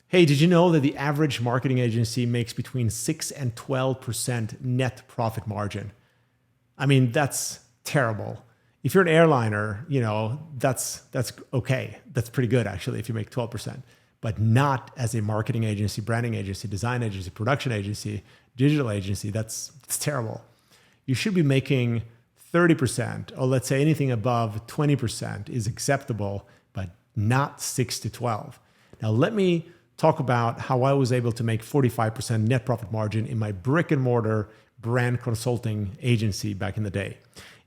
Hey, did you know that the average marketing agency makes between 6 and 12% net profit margin? I mean, that's terrible. If you're an airliner, that's okay. That's pretty good actually if you make 12%, but not as a marketing agency, branding agency, design agency, production agency, digital agency. That's terrible. You should be making 30%, or let's say anything above 20% is acceptable, but not 6 to 12. Now, let me talk about how I was able to make 45% net profit margin in my brick and mortar brand consulting agency back in the day.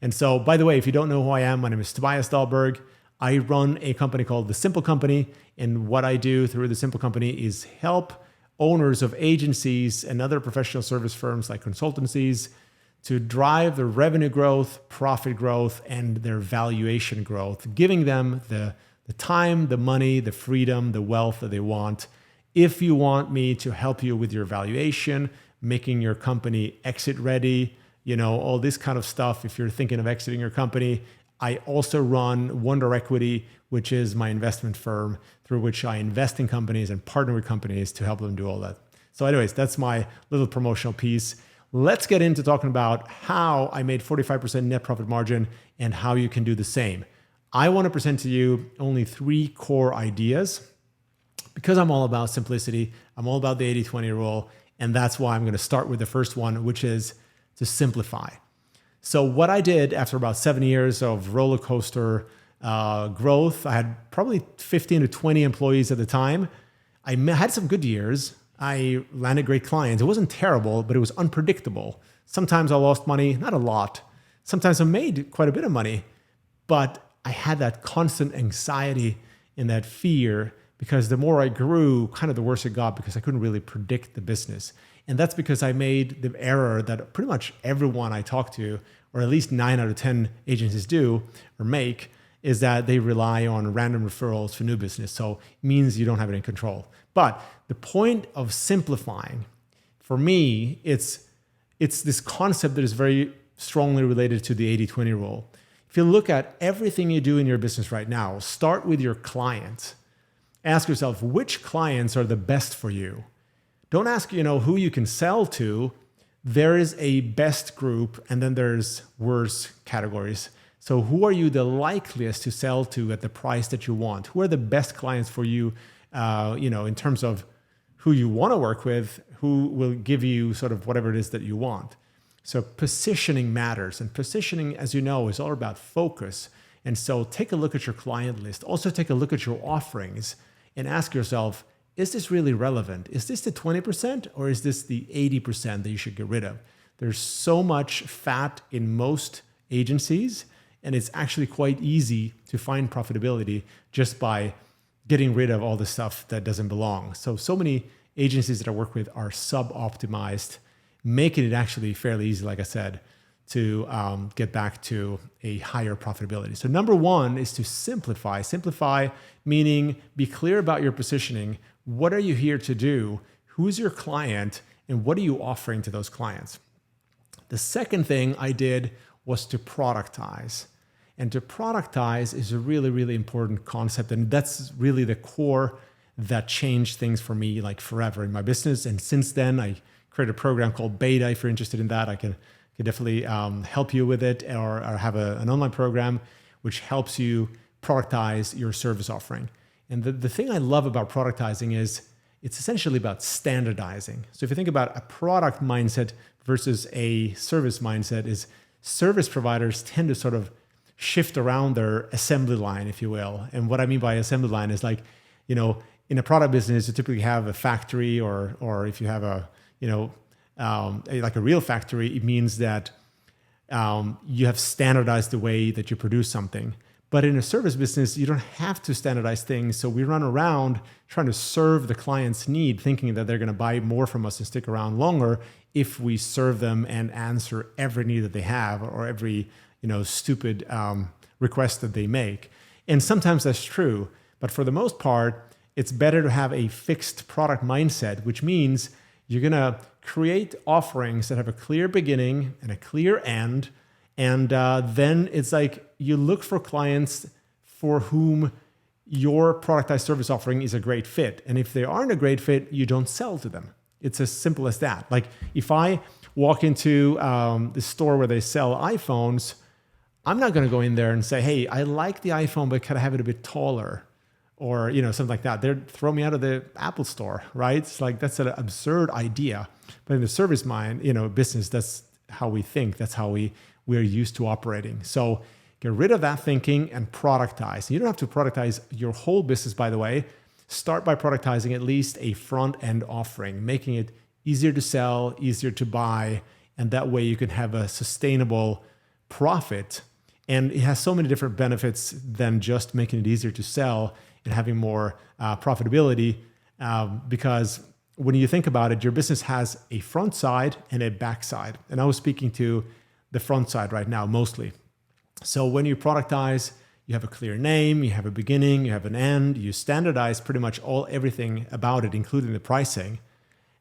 And so, by the way, if you don't know who I am, my name is Tobias Dahlberg. I run a company called The Simple Company. And what I do through The Simple Company is help owners of agencies and other professional service firms like consultancies to drive their revenue growth, profit growth, and their valuation growth, giving them the time, the money, the freedom, the wealth that they want. If you want me to help you with your valuation, making your company exit ready, all this kind of stuff, if you're thinking of exiting your company, I also run Wonder Equity, which is my investment firm through which I invest in companies and partner with companies to help them do all that. So anyways, that's my little promotional piece. Let's get into talking about how I made 45% net profit margin and how you can do the same. I want to present to you only 3 core ideas because I'm all about simplicity. I'm all about the 80-20 rule. And that's why I'm going to start with the first one, which is to simplify. So what I did after about 7 years of roller coaster growth, I had probably 15 to 20 employees at the time. I had some good years. I landed great clients. It wasn't terrible, but it was unpredictable. Sometimes I lost money, not a lot. Sometimes I made quite a bit of money, but I had that constant anxiety and that fear because the more I grew, kind of the worse it got because I couldn't really predict the business. And that's because I made the error that pretty much everyone I talk to, or at least 9 out of 10 agencies do or make, is that they rely on random referrals for new business. So it means you don't have it in control. But the point of simplifying, for me, it's this concept that is very strongly related to the 80-20 rule. If you look at everything you do in your business right now, start with your clients. Ask yourself, which clients are the best for you? Don't ask, who you can sell to. There is a best group and then there's worse categories. So who are you the likeliest to sell to at the price that you want? Who are the best clients for you, in terms of who you want to work with, who will give you sort of whatever it is that you want. So positioning matters. And positioning, as you know, is all about focus. And so take a look at your client list. Also take a look at your offerings and ask yourself, is this really relevant? Is this the 20% or is this the 80% that you should get rid of? There's so much fat in most agencies, and it's actually quite easy to find profitability just by getting rid of all the stuff that doesn't belong. So many agencies that I work with are sub-optimized, making it actually fairly easy, like I said, to get back to a higher profitability. So number 1 is to simplify. Simplify meaning be clear about your positioning. What are you here to do? Who's your client? And what are you offering to those clients? The second thing I did was to productize. And to productize is a really, really important concept. And that's really the core that changed things for me like forever in my business. And since then, I created a program called Beta. If you're interested in that, I can definitely help you with it, or have an online program which helps you productize your service offering. And the thing I love about productizing is it's essentially about standardizing. So if you think about a product mindset versus a service mindset, is service providers tend to sort of shift around their assembly line, if you will. And what I mean by assembly line is like, in a product business, you typically have a factory, or if you have like a real factory, it means that you have standardized the way that you produce something. But in a service business, you don't have to standardize things. So we run around trying to serve the client's need, thinking that they're going to buy more from us and stick around longer if we serve them and answer every need that they have, or every stupid request that they make. And sometimes that's true. But for the most part, it's better to have a fixed product mindset, which means you're going to create offerings that have a clear beginning and a clear end. And then it's like you look for clients for whom your productized service offering is a great fit. And if they aren't a great fit, you don't sell to them. It's as simple as that. Like if I walk into the store where they sell iPhones, I'm not going to go in there and say, hey, I like the iPhone, but can I have it a bit taller? Or, something like that. They'd throw me out of the Apple store, right? It's like, that's an absurd idea. But in the service business, that's how we think. That's how we're used to operating. So get rid of that thinking and productize. You don't have to productize your whole business, by the way. Start by productizing at least a front-end offering, making it easier to sell, easier to buy, and that way you can have a sustainable profit. And it has so many different benefits than just making it easier to sell and having more profitability, because when you think about it, your business has a front side and a back side. And I was speaking to the front side right now, mostly. So when you productize, you have a clear name, you have a beginning, you have an end, you standardize pretty much everything about it, including the pricing.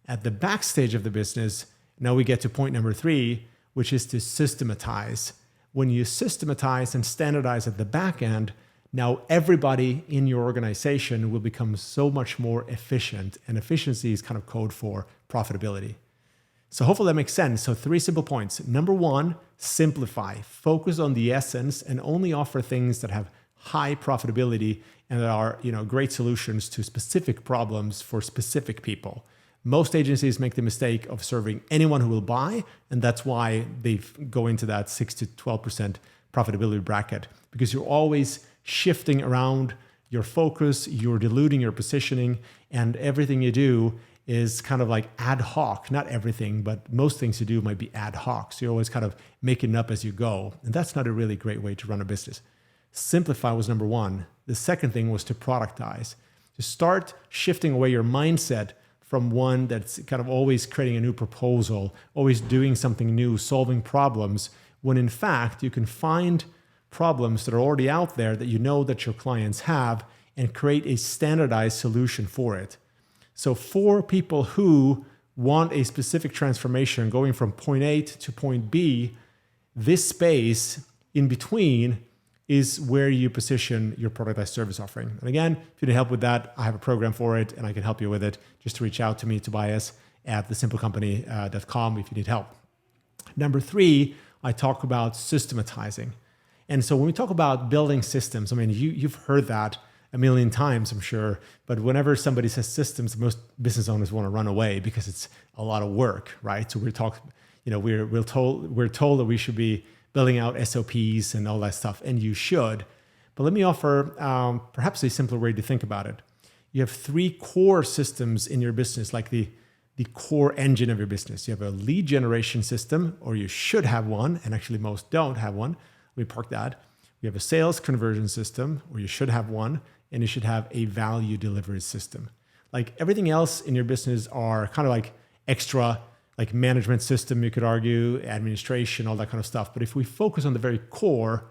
At the backstage of the business, now we get to point number 3, which is to systematize. When you systematize and standardize at the back end, now everybody in your organization will become so much more efficient, and efficiency is kind of code for profitability. So hopefully that makes sense. So 3 simple points. Number 1, simplify. Focus on the essence and only offer things that have high profitability and that are, great solutions to specific problems for specific people. Most agencies make the mistake of serving anyone who will buy, and that's why they go into that 6 to 12% profitability bracket, because you're always shifting around your focus, you're diluting your positioning, and everything you do is kind of like ad hoc. Not everything, but most things you do might be ad hoc. So you're always kind of making it up as you go. And that's not a really great way to run a business. Simplify was number 1. The second thing was to productize. To start shifting away your mindset from one that's kind of always creating a new proposal, always doing something new, solving problems, when in fact you can find problems that are already out there that that your clients have and create a standardized solution for it. So for people who want a specific transformation going from point A to point B, this space in between is where you position your productized service offering. And again, if you need help with that, I have a program for it and I can help you with it. Just reach out to me, Tobias, at thesimplecompany.com if you need help. Number 3, I talk about systematizing. And so when we talk about building systems, you've heard that a million times, I'm sure, but whenever somebody says systems, most business owners want to run away because it's a lot of work, right? So we're told that we should be building out SOPs and all that stuff, and you should. But let me offer perhaps a simpler way to think about it. You have 3 core systems in your business, like the core engine of your business. You have a lead generation system, or you should have one, and actually most don't have one. Let me park that. You have a sales conversion system, or you should have one, and you should have a value delivery system. Like everything else in your business are kind of like extra, like management system, you could argue, administration, all that kind of stuff. But if we focus on the very core,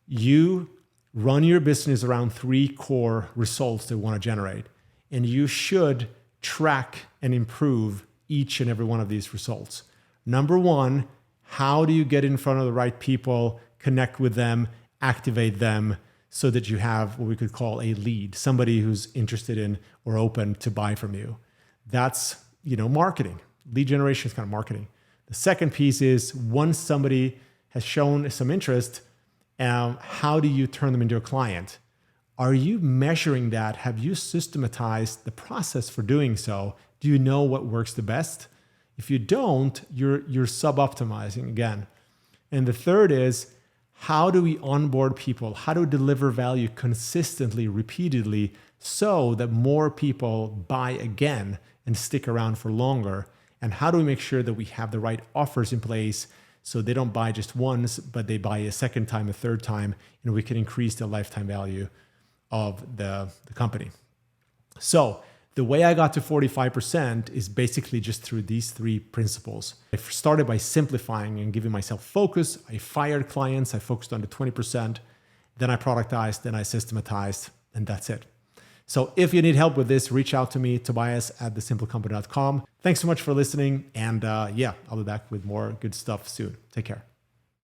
you run your business around 3 core results that we want to generate. And you should track and improve each and every one of these results. Number 1, how do you get in front of the right people, connect with them, activate them, so that you have what we could call a lead, somebody who's interested in or open to buy from you. That's, marketing. Lead generation is kind of marketing. The second piece is once somebody has shown some interest, how do you turn them into a client? Are you measuring that? Have you systematized the process for doing so? Do you know what works the best? If you don't, you're sub-optimizing again. And the third is, how do we onboard people? How do we deliver value consistently, repeatedly, so that more people buy again and stick around for longer? And how do we make sure that we have the right offers in place so they don't buy just once, but they buy a second time, a third time, and we can increase the lifetime value of the company? So the way I got to 45% is basically just through these 3 principles. I started by simplifying and giving myself focus. I fired clients. I focused on the 20%. Then I productized. Then I systematized. And that's it. So if you need help with this, reach out to me, Tobias at thesimplecompany.com. Thanks so much for listening. And I'll be back with more good stuff soon. Take care.